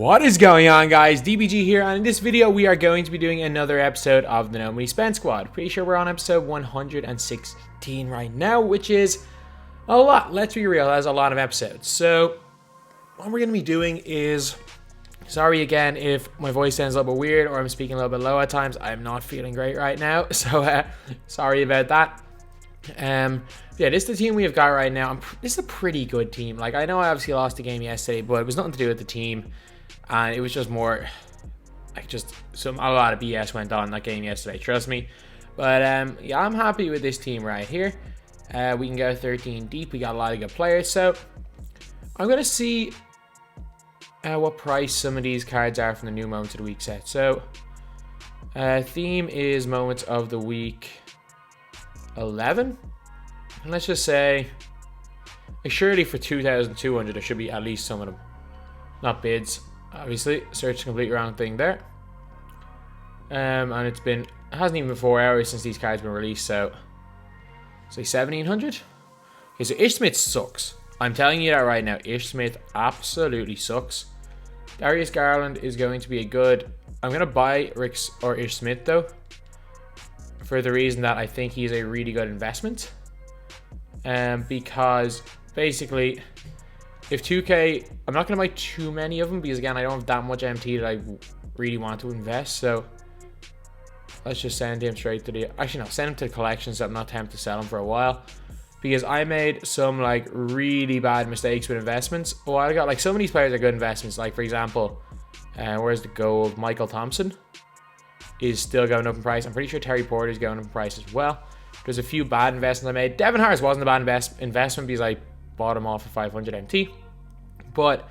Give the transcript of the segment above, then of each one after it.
What is going on, guys? DBG here, and in this video we are going to be doing another episode of the No Money Spent Squad. Pretty sure we're on episode 116 right now, which is a lot. Let's be real, that's a lot of episodes. So what we're going to be doing is, sorry again if my voice sounds a little bit weird or I'm speaking a little bit low at times. I'm not feeling great right now, so sorry about that. Yeah, this is the team we have got right now. This is a pretty good team. Like, I know I obviously lost the game yesterday, but it was nothing to do with the team. And it was just more, like, a lot of BS went on in that game yesterday, trust me. But, yeah, I'm happy with this team right here. We can go 13 deep. We got a lot of good players. So, I'm going to see what price some of these cards are from the new Moments of the Week set. So, theme is Moments of the Week 11. And let's just say, surely for 2,200 there should be at least some of them. Not bids, obviously. Search the complete wrong thing there. And it hasn't even been 4 hours since these cards been released, so say 1,700. Okay, so Ish Smith sucks. I'm telling you that right now. Ish Smith absolutely sucks. Darius Garland is going to be a good. I'm gonna buy Ricks or Ish Smith though, for the reason that I think he's a really good investment. Because basically, if 2K, I'm not going to buy too many of them because, again, I don't have that much MT that I really want to invest. So let's just send him straight to the, actually no, send him to the collections. So I'm not tempted to sell him for a while because I made some like really bad mistakes with investments. Oh, I got like some of these players are good investments. Like, for example, where's the gold? Michael Thompson is still going up in price. I'm pretty sure Terry Porter is going up in price as well. There's a few bad investments I made. Devin Harris wasn't a bad investment because I bought him off for 500 MT. But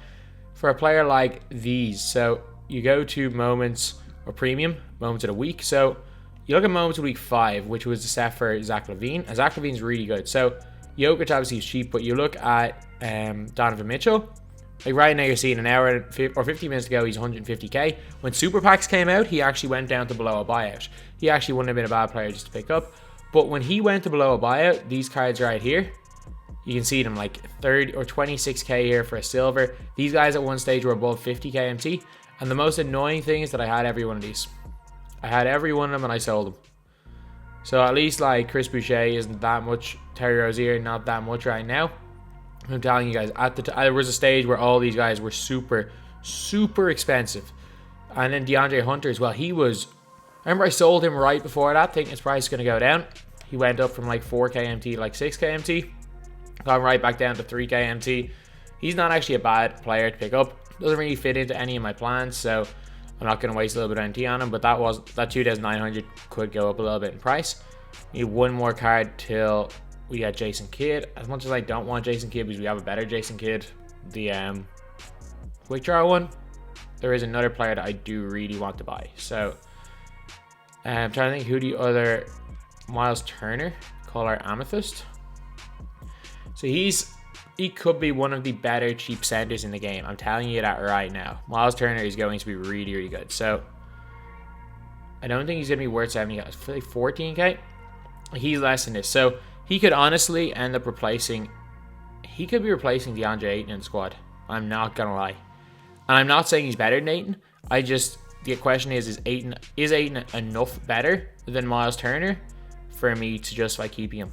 for a player like these, so you go to Moments or Premium, Moments of the Week. So you look at Moments of Week 5, which was the set for Zach LaVine. And Zach LaVine's really good. So Jokic obviously is cheap, but you look at Donovan Mitchell. Like right now you're seeing an hour or 50 minutes ago, he's 150k. When Super Packs came out, he actually went down to below a buyout. He actually wouldn't have been a bad player just to pick up. But when he went to below a buyout, these cards right here, you can see them like 30 or 26k here for a silver. These guys at one stage were above 50k MT. And the most annoying thing is that I had every one of these. I had every one of them and I sold them. So at least like Chris Boucher isn't that much. Terry Rozier, not that much right now. I'm telling you guys, there was a stage where all these guys were super, super expensive. And then DeAndre Hunter as well. I remember I sold him right before that, thinking his price is going to go down. He went up from like 4k MT to like 6k MT. Got right back down to 3k MT. He's not actually a bad player to pick up. Doesn't really fit into any of my plans, so I'm not going to waste a little bit of MT on him. But that 2,900 could go up a little bit in price. Need one more card till we get Jason Kidd. As much as I don't want Jason Kidd because we have a better Jason Kidd, the quick draw one, there is another player that I do really want to buy. So I'm trying to think who the other. Myles Turner, call our Amethyst. So he could be one of the better cheap centers in the game. I'm telling you that right now. Myles Turner is going to be really, really good. So I don't think he's going to be worth 70. Like 14k. He's less than this. So he could honestly end up replacing. He could be replacing DeAndre Ayton in the squad. I'm not gonna lie. And I'm not saying he's better than Ayton. The question is Ayton enough better than Myles Turner for me to justify keeping him?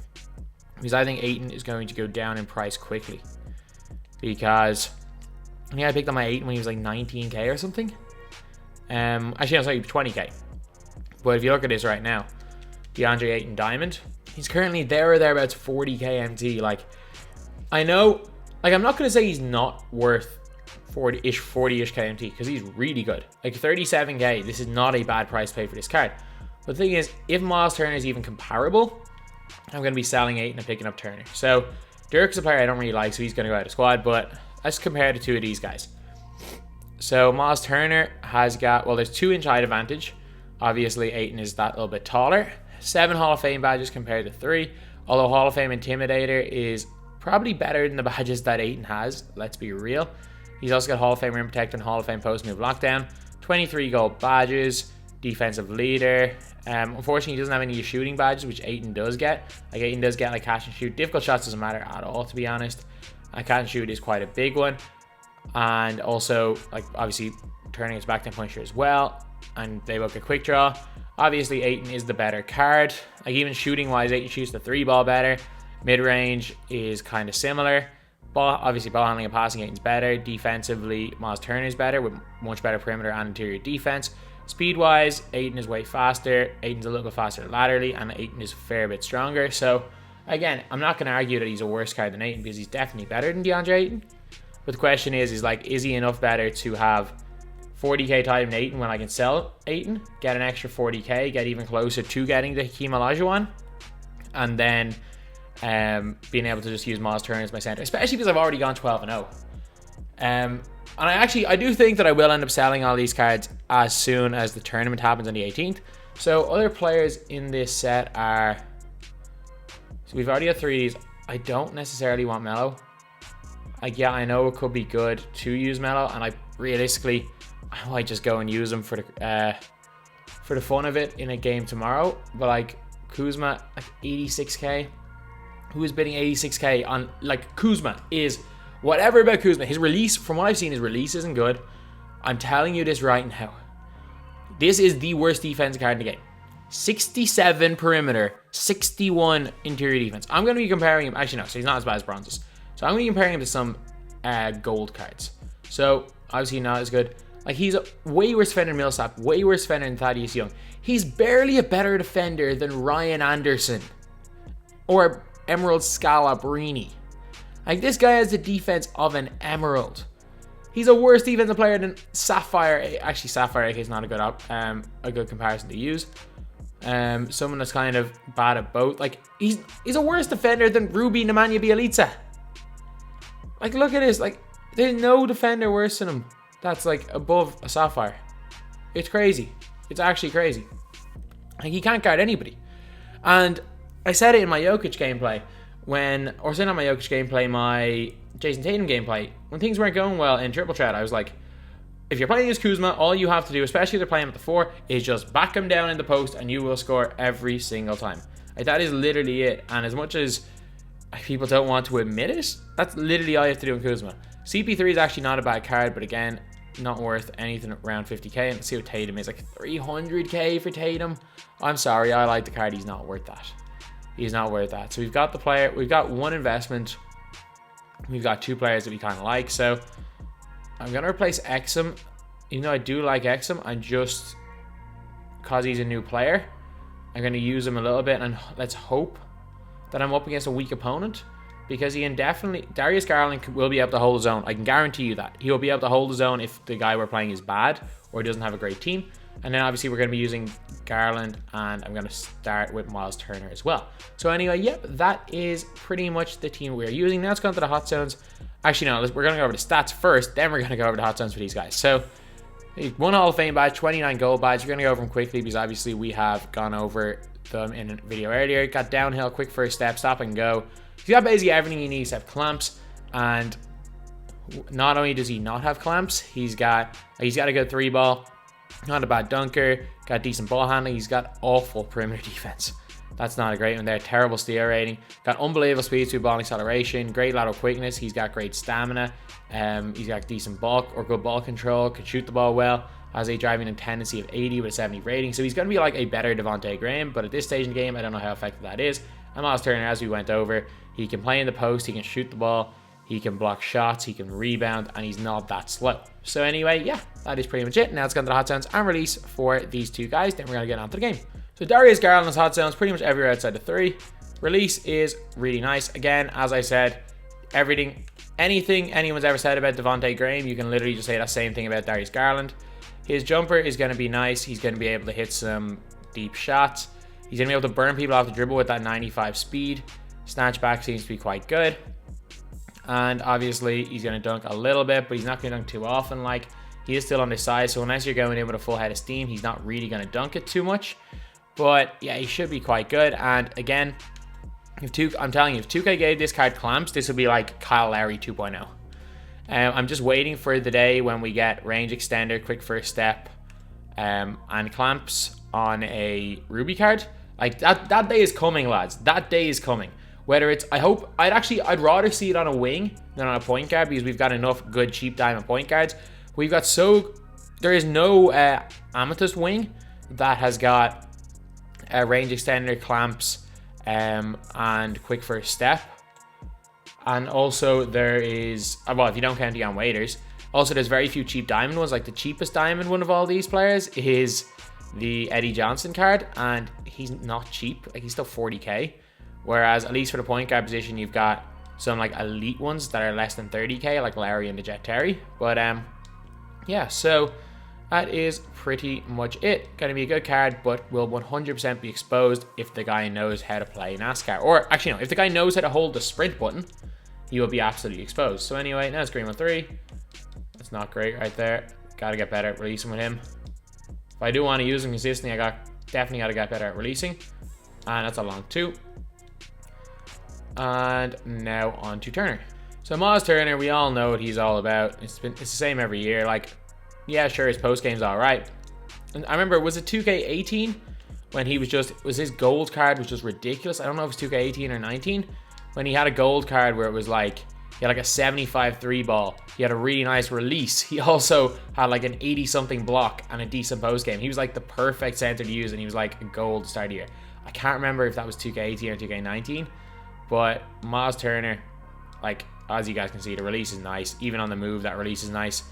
Because I think Ayton is going to go down in price quickly. Because I picked up my Ayton when he was like 19k or something. Actually, I'm sorry, 20k. But if you look at this right now, DeAndre Ayton Diamond, he's currently there or thereabouts 40k MT. Like, I know, like, I'm not going to say he's not worth 40-ish KMT because he's really good. Like 37k, this is not a bad price paid for this card. But the thing is, if Myles Turner is even comparable, I'm going to be selling Ayton and picking up Turner. So Dirk's a player I don't really like, so he's going to go out of squad. But let's compare the two of these guys. So Myles Turner has got, well, there's 2-inch height advantage. Obviously, Ayton is that little bit taller. 7 Hall of Fame badges compared to 3. Although Hall of Fame Intimidator is probably better than the badges that Ayton has. Let's be real. He's also got Hall of Fame Rim Protector and Hall of Fame Post Move Lockdown. 23 gold badges. Defensive leader. Unfortunately, he doesn't have any shooting badges, which Ayton does get. Like, Ayton does get like catch and shoot. Difficult shots doesn't matter at all, to be honest. And catch and shoot is quite a big one. and also like obviously turning its back 10 punisher as well, and they both get quick draw. Obviously Ayton is the better card. Like even shooting wise, Ayton shoots the 3-ball better. Mid-range is kind of similar. Obviously ball handling and passing, Ayton's better. Defensively, Myles Turner's better with much better perimeter and interior defense. Speed wise, Ayton is way faster. Ayton's a little bit faster laterally, and Ayton is a fair bit stronger. So again, I'm not going to argue that he's a worse card than Ayton because he's definitely better than DeAndre Ayton. But the question is like, is he enough better to have 40k tied in Ayton when I can sell Ayton, get an extra 40k, get even closer to getting the Hakeem Olajuwon, and then being able to just use Myles Turner as my center, especially because I've already gone 12-0. And I do think that I will end up selling all these cards as soon as the tournament happens on the 18th. So other players in this set are, so we've already got 3 of these. I don't necessarily want Melo. Like, yeah, I know it could be good to use Melo, and I might just go and use them for the fun of it in a game tomorrow. But like Kuzma, like 86k. Who is bidding 86k on, like, Kuzma is, whatever about Kuzma, his release, from what I've seen, his release isn't good. I'm telling you this right now. This is the worst defense card in the game. 67 perimeter, 61 interior defense. I'm going to be comparing him, actually no, so he's not as bad as bronzes. So I'm going to be comparing him to some gold cards. So obviously not as good. Like, he's a way worse defender than Millsap, way worse defender than Thaddeus Young. He's barely a better defender than Ryan Anderson or Emerald Scalabrine. Like, this guy has the defense of an emerald. He's a worse defensive player than Sapphire. Actually, Sapphire AK is not a good comparison to use. Someone that's kind of bad at both. Like, he's a worse defender than Ruby Nemanja Bjelica. Like, look at this. Like, there's no defender worse than him that's like above a Sapphire. It's crazy. It's actually crazy. Like, he can't guard anybody. And I said it in my Jokic gameplay my Jason Tatum gameplay, when things weren't going well in Triple Threat. I was like, if you're playing as Kuzma, all you have to do, especially if they're playing at the 4, is just back him down in the post and you will score every single time. Like, that is literally it. And as much as people don't want to admit it, that's literally all you have to do in Kuzma. CP3 is actually not a bad card, but again, not worth anything around 50k. And let's see what Tatum is. Like 300k for Tatum. I'm sorry, I like the card. He's not worth that. He's not worth that. So we've got the player. We've got one investment. We've got 2 players that we kind of like. So I'm going to replace Exum. Even though I do like Exum, I'm just, because he's a new player, I'm going to use him a little bit. And let's hope that I'm up against a weak opponent. Because he can definitely, Darius Garland will be able to hold his own. I can guarantee you that. He'll be able to hold his own if the guy we're playing is bad or doesn't have a great team. And then obviously we're going to be using Garland, and I'm going to start with Myles Turner as well. So anyway, yep, that is pretty much the team we're using. Now let's go into the hot zones. Actually, no, we're going to go over the stats first, then we're going to go over the hot zones for these guys. So 1 Hall of Fame badge, 29 gold badge. We're going to go over them quickly because obviously we have gone over them in a video earlier. Got downhill, quick first step, stop and go. He's got basically everything he needs except clamps, and not only does he not have clamps, he's got a good 3-ball, not a bad dunker, got decent ball handling, he's got awful perimeter defense. That's not a great one there. Terrible steal rating. Got unbelievable speed through ball acceleration, great lateral quickness, he's got great stamina, he's got decent ball or good ball control, can shoot the ball well, has a driving and tendency of 80 with a 70 rating, so he's going to be like a better Devontae Graham, but at this stage in the game, I don't know how effective that is. And Myles Turner, as we went over, he can play in the post, he can shoot the ball, he can block shots, he can rebound, and he's not that slow. So anyway, yeah, that is pretty much it. Now let's go to the hot zones and release for these 2 guys, then we're going to get on to the game. So Darius Garland's hot zones pretty much everywhere outside the 3. Release is really nice. Again, as I said, anything anyone's ever said about Devontae Graham, you can literally just say that same thing about Darius Garland. His jumper is going to be nice. He's going to be able to hit some deep shots. He's going to be able to burn people off the dribble with that 95 speed. Snatch back seems to be quite good. And obviously, he's going to dunk a little bit, but he's not going to dunk too often. Like, he is still on this side, so unless you're going in with a full head of steam, he's not really going to dunk it too much. But yeah, he should be quite good. And again, I'm telling you, if 2K gave this card clamps, this would be like Kyle Lowry 2.0. I'm just waiting for the day when we get range extender, quick first step, and clamps on a Ruby card. Like, that day is coming, lads. That day is coming. Whether it's, I'd rather see it on a wing than on a point guard, because we've got enough good cheap diamond point guards. There is no amethyst wing that has got range extender, clamps, and quick first step. And also there is, well, if you don't count the on waiters, also there's very few cheap diamond ones. Like the cheapest diamond one of all these players is the Eddie Johnson card, and he's not cheap. Like, he's still 40k. Whereas at least for the point guard position, you've got some like elite ones that are less than 30k, like Larry and the Jet Terry. But yeah, so that is pretty much it. Going to be a good card, but will 100% be exposed if the guy knows how to play NASCAR. Or actually, no, if the guy knows how to hold the sprint button, he will be absolutely exposed. So anyway, now it's green 1-3. That's not great right there. Got to get better at releasing with him. If I do want to use him consistently, definitely got to get better at releasing. And that's a long 2. And now on to Turner. So Miles Turner, we all know what he's all about. It's the same every year. Like, yeah, sure, his post game's all right. And I remember, was it 2K18 when he was his gold card was just ridiculous. I don't know if it's 2K18 or 19 when he had a gold card where it was like he had like a 75 3 ball. He had a really nice release. He also had like an 80 something block and a decent post game. He was like the perfect center to use, and he was like a gold start of the year. I can't remember if that was 2K18 or 2K19. But Miles Turner, like, as you guys can see, the release is nice. Even on the move, that release is nice.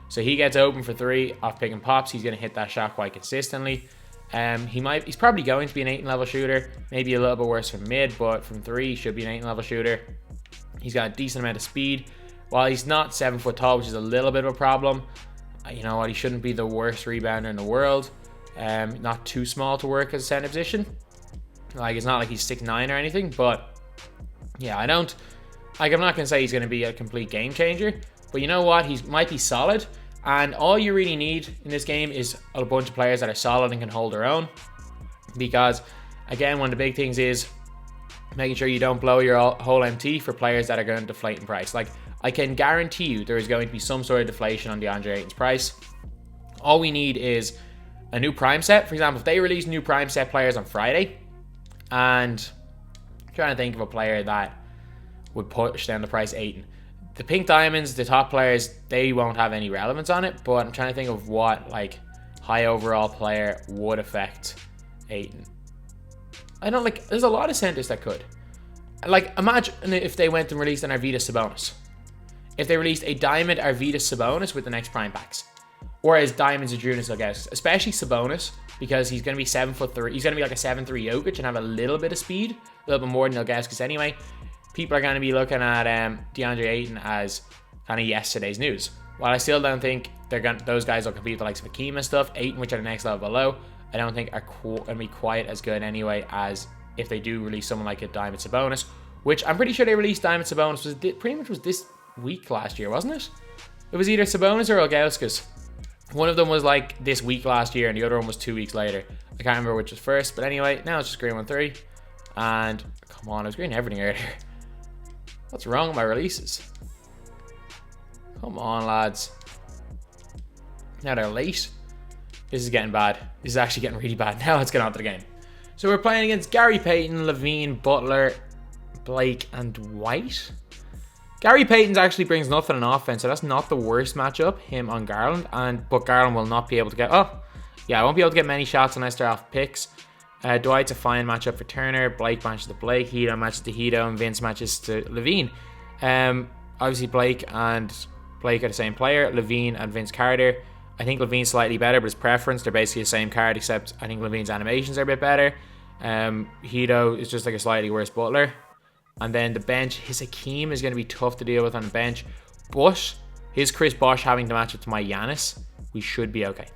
So he gets open for 3 off pick and pops. He's going to hit that shot quite consistently. He's probably going to be an 18 level shooter. Maybe a little bit worse from mid, but from 3, he should be an 18 level shooter. He's got a decent amount of speed. While he's not 7 foot tall, which is a little bit of a problem, you know what, he shouldn't be the worst rebounder in the world. Not too small to work as a center position. Like, it's not like he's 6'9" or anything, but yeah, I'm not going to say he's going to be a complete game changer, but you know what? He might be solid, and all you really need in this game is a bunch of players that are solid and can hold their own, because, again, one of the big things is making sure you don't blow your whole MT for players that are going to deflate in price. Like, I can guarantee you there is going to be some sort of deflation on DeAndre Ayton's price. All we need is a new prime set. For example, if they release new prime set players on Friday, and I'm trying to think of a player that would push down the price Ayton. The pink diamonds, the top players, they won't have any relevance on it, but I'm trying to think of what like high overall player would affect Ayton. I don't like, there's a lot of centers that could. Like, imagine if they went and released an Arvydas Sabonis. If they released a diamond Arvydas Sabonis with the next prime packs. Or as diamonds Adrunas Ilgauskas, especially Sabonis, because he's going to be 7'3". He's going to be like a 7'3" Jokic and have a little bit of speed, a little bit more than Ilgauskas anyway. People are going to be looking at DeAndre Ayton as kind of yesterday's news. While I still don't think those guys will compete with the likes of Hakeem and stuff, Ayton, which are the next level below, I don't think are going to be quite as good anyway as if they do release someone like a Diamond Sabonis, which I'm pretty sure they released Diamond Sabonis pretty much was this week last year, wasn't it? It was either Sabonis or Ilgauskas. One of them was like this week last year, and the other one was 2 weeks later. I can't remember which was first, but anyway, now it's just green 1-3. And come on, I was green everything earlier. What's wrong with my releases? Come on, lads. Now they're late. This is getting bad. This is actually getting really bad. Now let's get on to the game. So we're playing against Gary Payton, Levine, Butler, Blake, and White. Gary Payton actually brings nothing on offense, so that's not the worst matchup, him on Garland. But Garland will not be able to get... Oh, yeah, I won't be able to get many shots unless they're off picks. Dwight's a fine matchup for Turner. Blake matches to Blake. Hito matches to Hito. And Vince matches to Levine. Obviously, Blake and Blake are the same player. Levine and Vince Carter. I think Levine's slightly better, but his preference, they're basically the same card, except I think Levine's animations are a bit better. Hito is just like a slightly worse Butler. And then the bench, his Hakeem is going to be tough to deal with on the bench. But his Chris Bosh having to match up to my Giannis, we should be okay.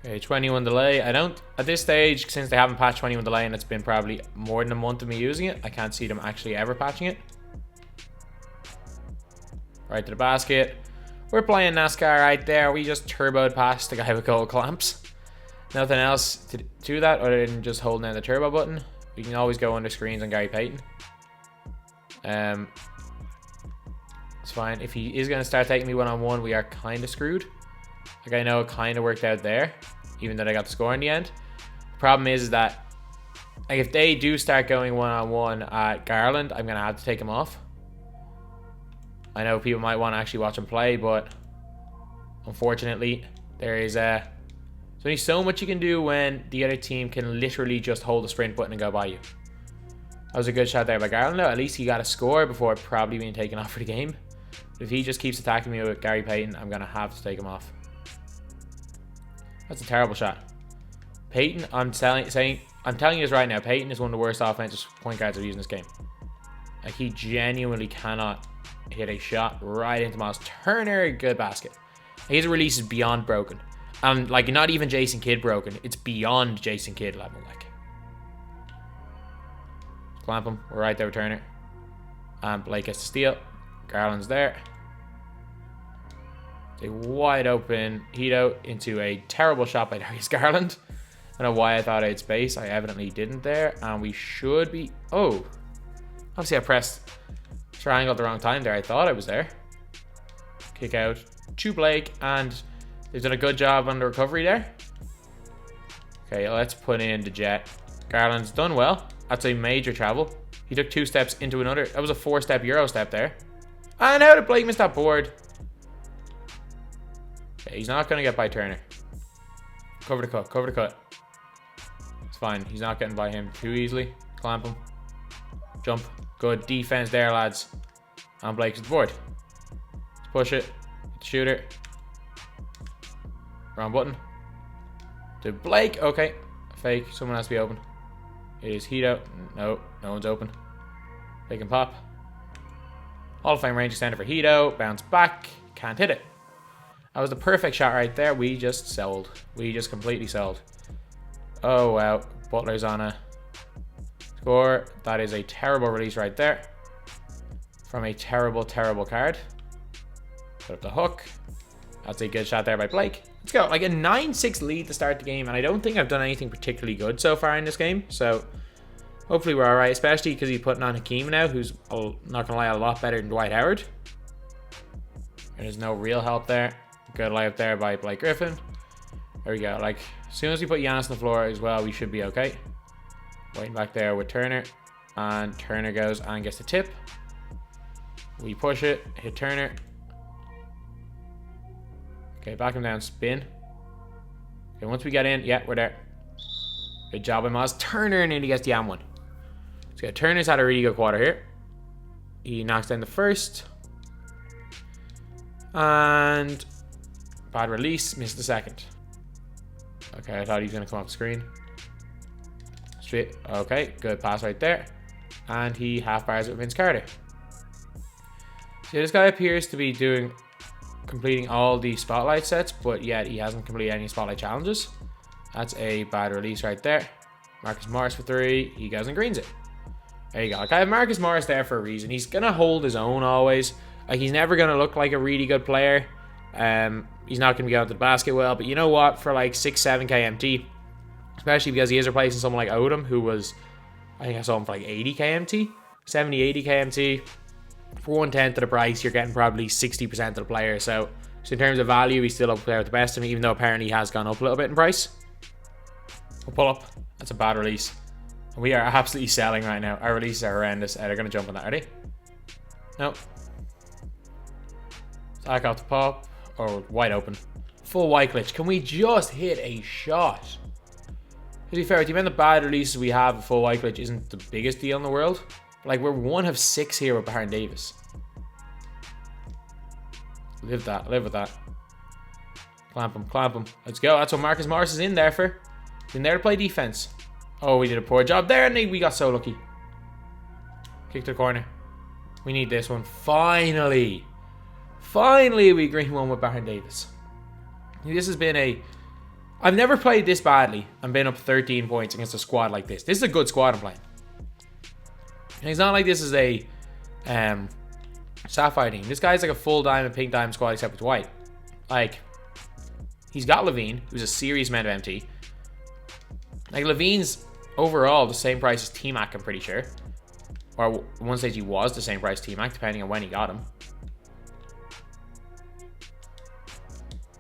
Okay, 21 delay. At this stage, since they haven't patched 21 delay and it's been probably more than a month of me using it, I can't see them actually ever patching it. Right to the basket. We're playing NASCAR right there. We just turboed past the guy with gold clamps. Nothing else to do that other than just holding down the turbo button. We can always go under screens on Gary Payton. It's fine. If he is going to start taking me one-on-one, we are kind of screwed. Like, I know it kind of worked out there, even though I got the score in the end. The problem is that Like, if they do start going one-on-one at Garland, I'm going to have to take him off. I know people might want to actually watch him play, but unfortunately, there's only so much you can do when the other team can literally just hold the sprint button and go by you. That was a good shot there by Garland, though. At least he got a score before probably being taken off for the game. But if he just keeps attacking me with Gary Payton, I'm going to have to take him off. That's a terrible shot. Payton, I'm telling you this right now, Payton is one of the worst offensive point guards I've used in this game. Like, he genuinely cannot hit a shot right into Myles Turner. Good basket. His release is beyond broken. And, like, not even Jason Kidd broken. It's beyond Jason Kidd level, like. Clamp him. We're right there with Turner. And Blake gets to steal. Garland's there. It's a wide open Hito into a terrible shot by Darius Garland. I don't know why I thought I had space. I evidently didn't there. And we should be... Oh. Obviously, I pressed triangle at the wrong time there. I thought I was there. Kick out to Blake. And they've done a good job on the recovery there. Okay, let's put in the jet. Garland's done well. That's a major travel. He took 2 steps into another. That was a 4-step Euro step there. And how did Blake miss that board? Okay, he's not going to get by Turner. Cover the cut. Cover the cut. It's fine. He's not getting by him too easily. Clamp him. Jump. Good defense there, lads. And Blake's at the board. Let's push it. Hit the shooter. Wrong button. To Blake. Okay. Fake. Someone has to be open. It is Hito. No. No one's open. Fake and pop. Hall of Fame range extender for Hito. Bounce back. Can't hit it. That was the perfect shot right there. We just sold. We just completely sold. Oh, wow. Butler's on a score. That is a terrible release right there. From a terrible, terrible card. Put up the hook. That's a good shot there by Blake. Let's go. Like a 9-6 lead to start the game. And I don't think I've done anything particularly good so far in this game. So hopefully we're all right. Especially because he's putting on Hakeem now. Who's, not going to lie, a lot better than Dwight Howard. There's no real help there. Good layup there by Blake Griffin. There we go. Like, as soon as we put Giannis on the floor as well, we should be okay. Waiting back there with Turner. And Turner goes and gets the tip. We push it. Hit Turner. Okay, back him down. Spin. Okay, once we get in, yeah, we're there. Good job by Myles Turner, and he gets the M1. So, Turner's had a really good quarter here. He knocks down the first. And bad release. Missed the second. Okay, I thought he was going to come off the screen. Straight. Okay, good pass right there. And he half bars it with Vince Carter. So this guy appears to be completing all the spotlight sets, but yet he hasn't completed any spotlight challenges. That's a bad release right there. Marcus Morris for 3. He goes and greens it. There you go. Like, I have Marcus Morris there for a reason. He's going to hold his own always. Like, he's never going to look like a really good player. He's not going to be going to the basket well. But you know what? For like 6-7 KMT, especially because he is replacing someone like Odom, who was, I think I saw him for like 80 KMT, 70, 80 KMT. For 1/10 of the price, you're getting probably 60% of the player. So in terms of value, he's still up there with the best of me, even though apparently he has gone up a little bit in price. We'll pull up. That's a bad release. We are absolutely selling right now. Our releases are horrendous. They're going to jump on that, are they? Nope. Back off the pop. Or wide open. Full white glitch. Can we just hit a shot? To be fair, the amount of bad releases we have, a full white glitch isn't the biggest deal in the world. But like, we're 1 of 6 here with Baron Davis. Live that. Live with that. Clamp him. Clamp him. Let's go. That's what Marcus Morris is in there for. He's in there to play defense. Oh, we did a poor job there, and we got so lucky. Kick to the corner. We need this one. Finally. Finally, we green one with Baron Davis. This has been a... I've never played this badly and been up 13 points against a squad like this. This is a good squad I'm playing. And it's not like this is a Sapphire team. This guy's like a full diamond, pink diamond squad except with white. Like, he's got Levine, who's a serious amount of MT. Like, Levine's overall the same price as T-Mac, I'm pretty sure. Or at one stage he was the same price as T-Mac, depending on when he got him.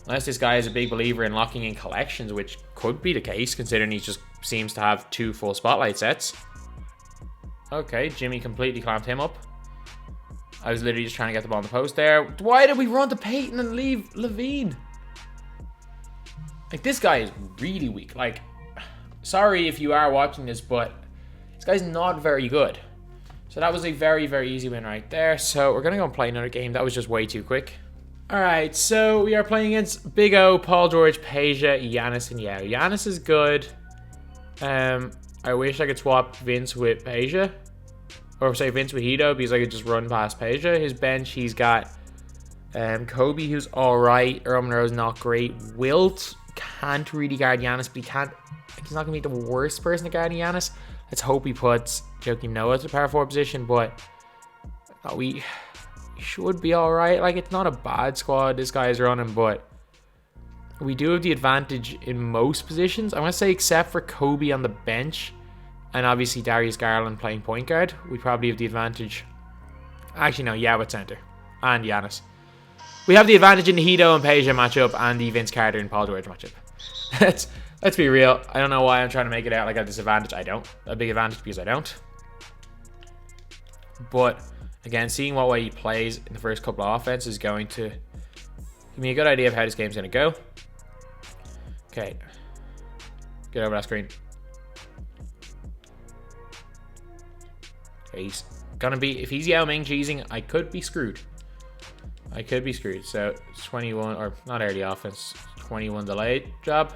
Unless this guy is a big believer in locking in collections, which could be the case, considering he just seems to have 2 full spotlight sets. Okay, Jimmy completely clamped him up. I was literally just trying to get the ball on the post there. Why did we run to Peyton and leave Levine? Like, this guy is really weak. Like, sorry if you are watching this, but this guy's not very good. So that was a very, very easy win right there. So we're going to go and play another game. That was just way too quick. Alright, so we are playing against Big O, Paul George, Peja, Giannis, and Yao. Giannis is good. I wish I could swap Vince with Peja. Or say Vince with Hito, because I could just run past Peja. His bench, he's got Kobe, who's alright. Roman Rose, not great. Wilt can't really guard Giannis, but he's not going to be the worst person to guard Giannis. Let's hope he puts Joakim Noah to the power forward position, but we should be alright. Like, it's not a bad squad this guy is running, but we do have the advantage in most positions. I'm going to say except for Kobe on the bench, and obviously Darius Garland playing point guard, we probably have the advantage. Actually, no, Yao at center. And Giannis. We have the advantage in the Hito and Peja matchup and the Vince Carter and Paul George matchup. Let's be real. I don't know why I'm trying to make it out like a disadvantage. I don't. A big advantage because I don't. But, again, seeing what way he plays in the first couple of offense is going to give me a good idea of how this game's going to go. Okay. Get over that screen. Okay, he's gonna be, if he's Yao Ming cheesing, I could be screwed. So 21, or not early offense, 21 delayed job.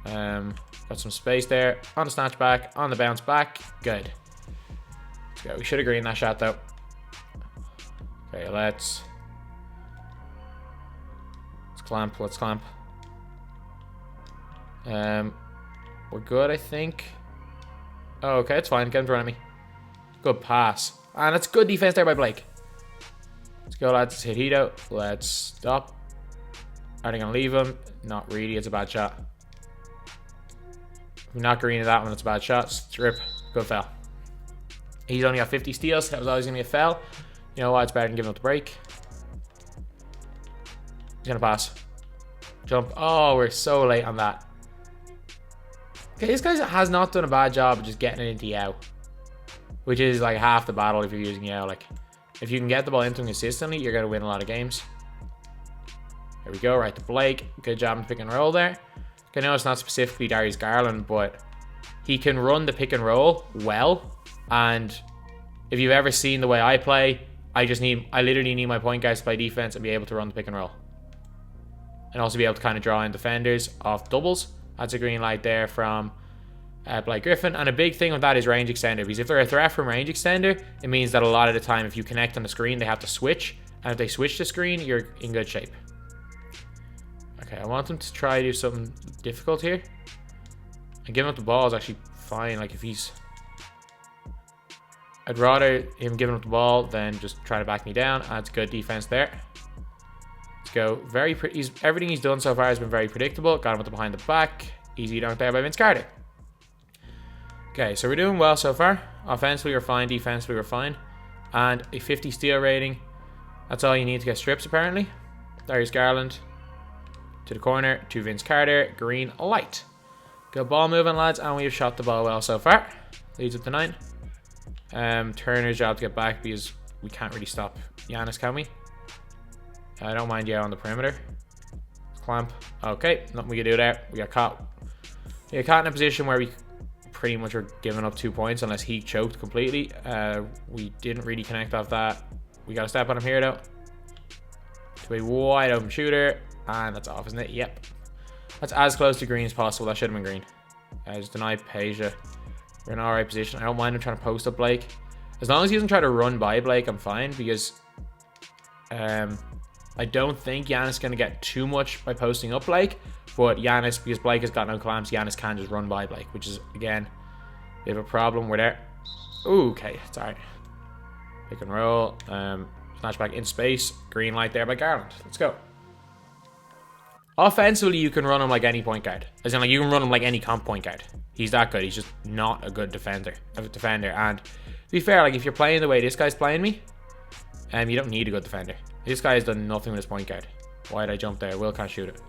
Got some space there on the snatch back, on the bounce back. Good. Let's go. We should have greened that shot though. Okay, let's clamp. We're good, I think. Oh, okay, it's fine. Get him thrown at me. Good pass. And that's good defense there by Blake. Let's go, lads. Let's hit Hito. Let's stop. Are they going to leave him? Not really. It's a bad shot. If we're not green at that one, it's a bad shot. Strip. Good foul. He's only got 50 steals. That was always going to be a foul. You know what? It's better than giving up the break. He's going to pass. Jump. Oh, we're so late on that. Okay, this guy has not done a bad job of just getting it into Yao, which is like half the battle if you're using Yao. Like, if you can get the ball into him consistently, you're going to win a lot of games. There we go, right to Blake. Good job in pick and roll there. Okay, I know it's not specifically Darius Garland, but he can run the pick and roll well. And if you've ever seen the way I play, I literally need my point guys to play defense and be able to run the pick and roll. And also be able to kind of draw in defenders off doubles. That's a green light there from Blake Griffin. And a big thing with that is range extender. Because if they're a threat from range extender, it means that a lot of the time if you connect on the screen, they have to switch. And if they switch the screen, you're in good shape. Okay, I want them to try to do something difficult here. And giving up the ball is actually fine. Like, if he's... I'd rather him giving up the ball than just try to back me down. That's good defense there. Go everything he's done so far has been very predictable. Got him with the behind the back. Easy dunk there by Vince Carter. Okay, so we're doing well so far. Offensively we're fine, defensively we're fine. And a 50 steal rating. That's all you need to get strips apparently. Darius Garland to the corner to Vince Carter. Green light. Good ball moving, lads, and we have shot the ball well so far. Leads up to 9. Turner's job to get back because we can't really stop Giannis, can we? I don't mind Yao on the perimeter. Clamp. Okay, nothing we can do there. We got caught. We got caught in a position where we pretty much were giving up 2 points unless he choked completely. We didn't really connect off that. We got a step on him here though. To a wide open shooter. And that's off, isn't it? Yep. That's as close to green as possible. That should have been green. Just deny Peja. We're in an alright position. I don't mind him trying to post up Blake. As long as he doesn't try to run by Blake, I'm fine because... I don't think Giannis is going to get too much by posting up Blake, but Giannis, because Blake has got no clamps, Giannis can just run by Blake, which is, again, a bit of a problem. We're there. Ooh, okay, it's alright. Pick and roll. Snatch back in space. Green light there by Garland. Let's go. Offensively, you can run him like any point guard. As in, like, you can run him like any comp point guard. He's that good. He's just not a good defender. And to be fair, like, if you're playing the way this guy's playing me, you don't need a good defender. This guy has done nothing with his point guard. Why did I jump there? Will can't shoot it.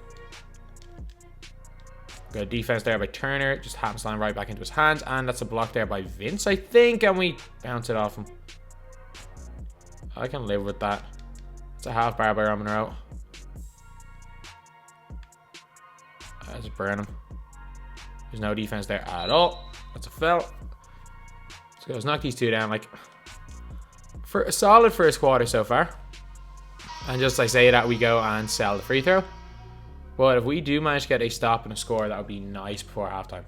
Good defense there by Turner. Just happens to land right back into his hands. And that's a block there by Vince, I think. And we bounce it off him. I can live with that. It's a half bar by Romero. Let's burn him. There's no defense there at all. That's a foul. So let's knock these two down. Like, for a solid first quarter so far. And just I say that, we go and sell the free throw. But if we do manage to get a stop and a score, that would be nice before halftime.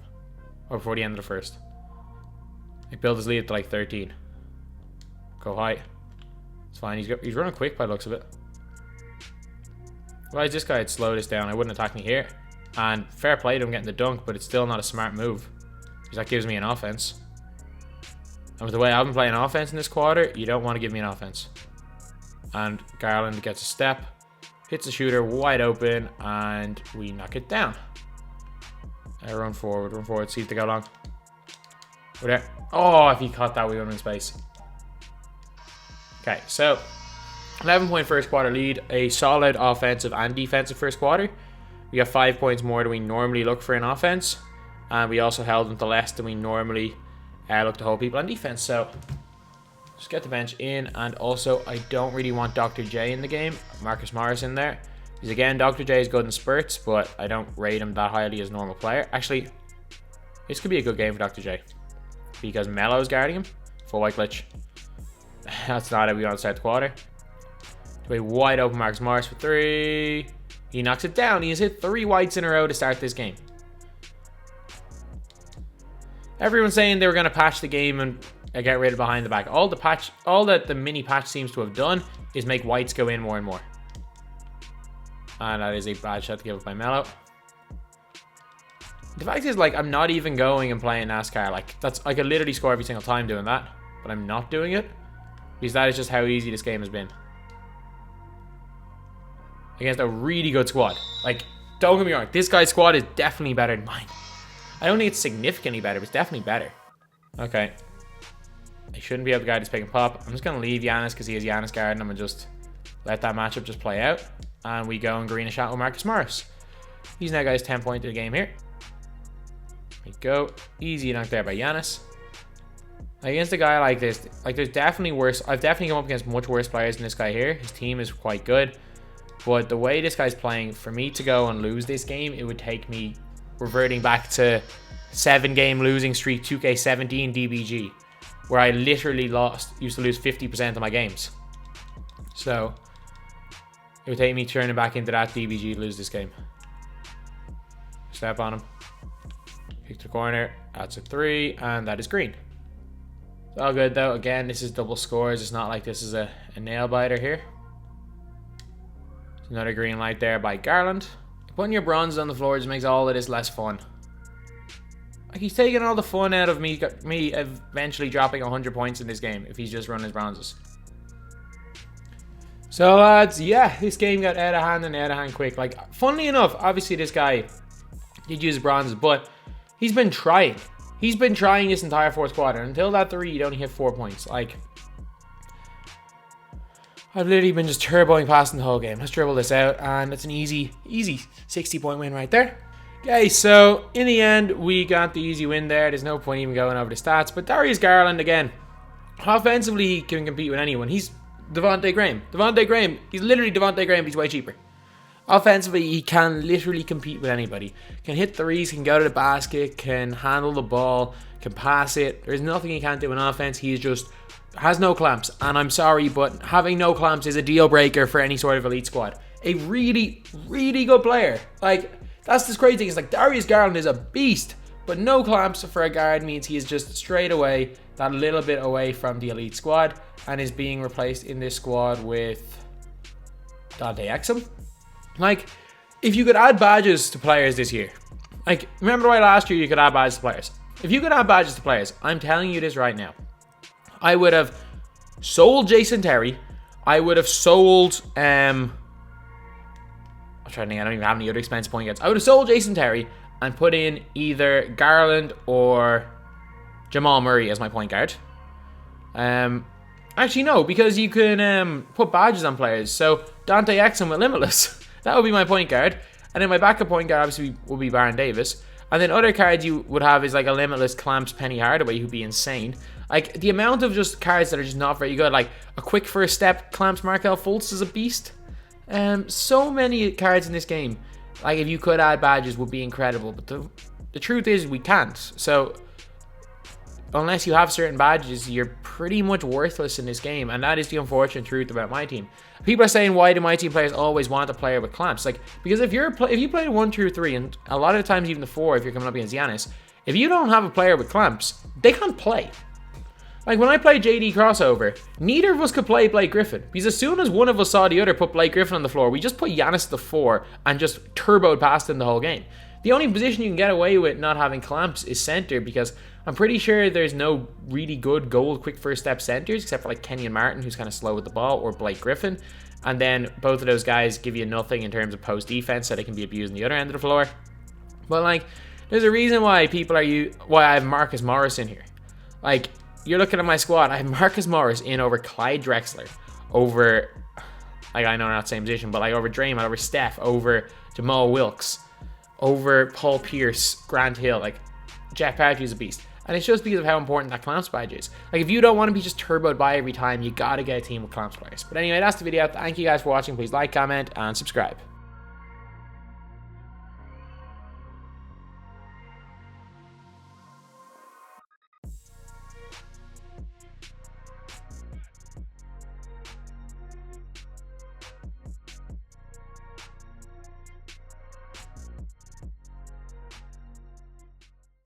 Or before the end of the first. He built his lead to like 13. Go high. It's fine. He's running quick by the looks of it. Well, this guy had slowed this down. I wouldn't attack me here. And fair play to him getting the dunk, but it's still not a smart move. Because that gives me an offense. And with the way I've been playing offense in this quarter, you don't want to give me an offense. And Garland gets a step. Hits the shooter wide open, and we knock it down. Run forward, see if they go long. We're there. Oh, if he caught that, we would have been in space. Okay, so 11-point first quarter lead. A solid offensive and defensive first quarter. We got 5 points more than we normally look for in offense. And we also held them to less than we normally look to hold people on defense. So just get the bench in. And also, I don't really want Dr. J in the game. Marcus Morris in there. Because again, Dr. J is good in spurts, but I don't rate him that highly as a normal player. Actually, this could be a good game for Dr. J. Because Melo's guarding him. Full white glitch. That's not how we want to start the quarter. To a wide open Marcus Morris for 3. He knocks it down. He has hit 3 whites in a row to start this game. Everyone's saying they were going to patch the game and get rid of behind the back. All that the mini patch seems to have done is make whites go in more and more. And that is a bad shot to give up by Melo. The fact is, like, I'm not even going and playing NASCAR. Like, I could literally score every single time doing that, but I'm not doing it because that is just how easy this game has been against a really good squad. Like, don't get me wrong, this guy's squad is definitely better than mine. I don't think it's significantly better, but it's definitely better. Okay. I shouldn't be able to guard this pick and pop. I'm just going to leave Giannis because he has Giannis guarding him and just let that matchup just play out. And we go and green a shot with Marcus Morris. He's now got his 10 point of the game here. There we go. Easy knock there by Giannis. Against a guy like this, like, there's definitely worse. I've definitely come up against much worse players than this guy here. His team is quite good. But the way this guy's playing, for me to go and lose this game, it would take me reverting back to 7-game losing streak 2K17 DBG, where I literally used to lose 50% of my games. So it would take me turning back into that DBG to lose this game. Step on him. Kick to the corner. That's a 3, and that is green. It's all good though. Again, this is double scores. It's not like this is a nail biter here. Another green light there by Garland. Putting your bronzes on the floor just makes all of this less fun. Like, he's taking all the fun out of me eventually dropping 100 points in this game if he's just running his bronzes. So lads, yeah, this game got out of hand and out of hand quick. Like, funnily enough, obviously this guy did use bronzes, but he's been trying. He's been trying this entire fourth quarter. Until that 3, he'd only hit 4 points. Like, I've literally been just turboing past the whole game. Let's dribble this out, and it's an easy 60-point win right there. Okay, so in the end, we got the easy win there. There's no point even going over the stats. But Darius Garland, again, offensively, he can compete with anyone. He's Devontae Graham. Devontae Graham, he's literally Devontae Graham, but he's way cheaper. Offensively, he can literally compete with anybody. Can hit threes, can go to the basket, can handle the ball, can pass it. There's nothing he can't do in offense. He's just has no clamps, and I'm sorry, but having no clamps is a deal breaker for any sort of elite squad. A really, really good player. Like, that's this crazy thing. It's like Darius Garland is a beast, but no clamps for a guard means he is just straight away that little bit away from the elite squad and is being replaced in this squad with Dante Exum. Like, if you could add badges to players this year, like, remember why last year you could add badges to players? If you could add badges to players, I'm telling you this right now, I would have sold Jason Terry. I would have sold, I'm trying to think, I don't even have any other expensive point guards. I would have sold Jason Terry and put in either Garland or Jamal Murray as my point guard. Actually, no, because you can put badges on players. So Dante Exum with Limitless. That would be my point guard. And then my backup point guard obviously would be Baron Davis. And then other cards you would have is like a limitless Clamps Penny Hardaway, who'd be insane. Like, the amount of just cards that are just not very good. Like, a quick first step Clamps Markelle Fultz is a beast. So many cards in this game. Like, if you could add badges, would be incredible. But the truth is, we can't. So, unless you have certain badges, you're pretty much worthless in this game. And that is the unfortunate truth about my team. People are saying, why do my team players always want a player with clamps? Like, because if you play the 1, 2, 3, and a lot of the times even the 4, if you're coming up against Giannis, if you don't have a player with clamps, they can't play. Like, when I played JD crossover, neither of us could play Blake Griffin. Because as soon as one of us saw the other put Blake Griffin on the floor, we just put Giannis at the 4 and just turboed past him the whole game. The only position you can get away with not having clamps is center, because I'm pretty sure there's no really good gold quick first step centers, except for like Kenyon Martin, who's kind of slow with the ball, or Blake Griffin. And then both of those guys give you nothing in terms of post defense, so they can be abused on the other end of the floor. But like, there's a reason why why I have Marcus Morris in here. Like, you're looking at my squad, I have Marcus Morris in over Clyde Drexler, over, like, I know not the same position, but like over Draymond, over Steph, over Jamal Wilkes, over Paul Pierce, Grant Hill. Like, Jeff Patry's a beast. And it's just because of how important that clamps badge is. Like, if you don't want to be just turboed by every time, you gotta get a team with clamps players. But anyway, that's the video. Thank you guys for watching. Please like, comment, and subscribe.